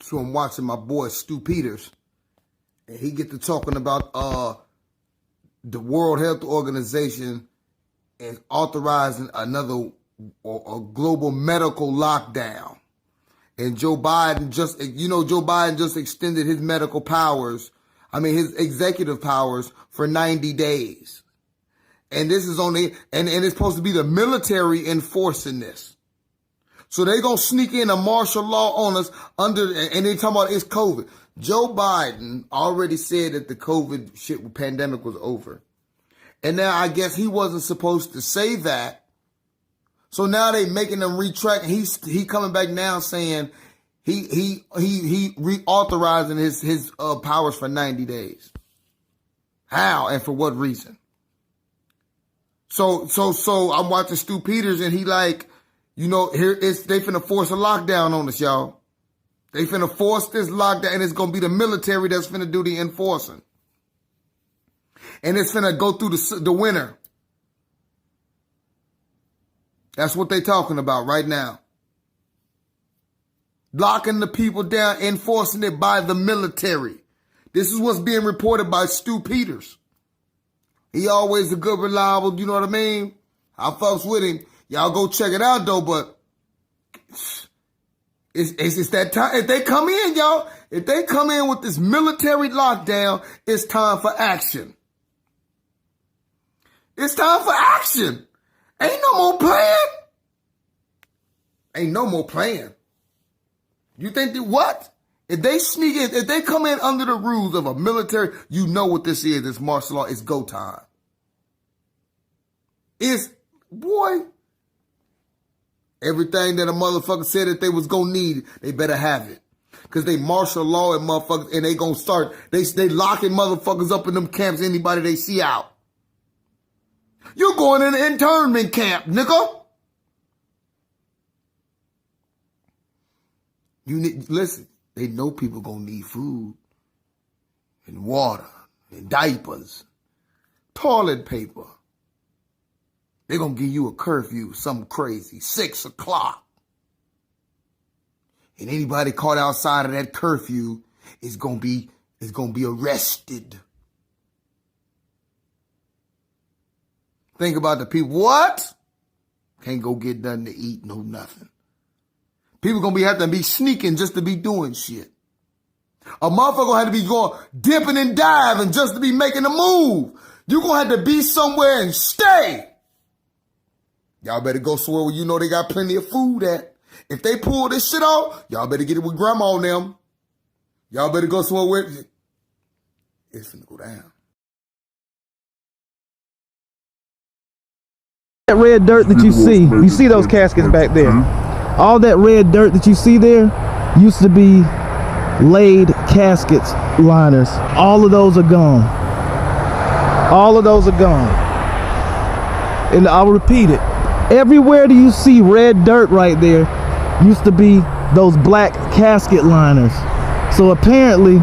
So I'm watching my boy Stu Peters, and he get to talking about the World Health Organization is authorizing another a global medical lockdown. And Joe Biden just extended his medical powers, his executive powers for 90 days. And this is only, and it's supposed to be the military enforcing this. So they gonna sneak in a martial law on us and they talking about it's COVID. Joe Biden already said that the COVID pandemic was over. And now I guess he wasn't supposed to say that. So now they making him retract. He coming back now saying he reauthorizing his powers for 90 days. How and for what reason? So I'm watching Stu Peters and he like, they finna force a lockdown on us, y'all. They finna force this lockdown and it's gonna be the military that's finna do the enforcing. And it's finna go through the winter. That's what they talking about right now. Locking the people down, enforcing it by the military. This is what's being reported by Stu Peters. He always a good, reliable, you know what I mean? I fucks with him. Y'all go check it out though, but it's that time. If they come in, y'all, if they come in with this military lockdown, it's time for action. It's time for action. Ain't no more playing. Ain't no more playing. You think that what? If they sneak in, if they come in under the rules of a military, you know what this is, this martial law. It's go time. Boy, everything that a motherfucker said that they was gonna need, they better have it. Cause they martial law and motherfuckers, and they gonna start, they locking motherfuckers up in them camps, anybody they see out. You're going in an internment camp, nigga. Listen, they know people gonna need food and water and diapers, toilet paper. They're gonna give you a curfew, something crazy, 6 o'clock. And anybody caught outside of that curfew is gonna be arrested. Think about the people. What? Can't go get nothing to eat, no nothing. People gonna have to be sneaking just to be doing shit. A motherfucker gonna have to be going dipping and diving just to be making a move. You gonna have to be somewhere and stay. Y'all better go somewhere where you know they got plenty of food at. If they pull this shit off, y'all better get it with grandma and them. Y'all better go somewhere where it's finna go down. That red dirt that you see those caskets back there. All that red dirt that you see there used to be laid caskets liners. All of those are gone. All of those are gone. And I'll repeat it. Everywhere that you see red dirt right there used to be those black casket liners. So apparently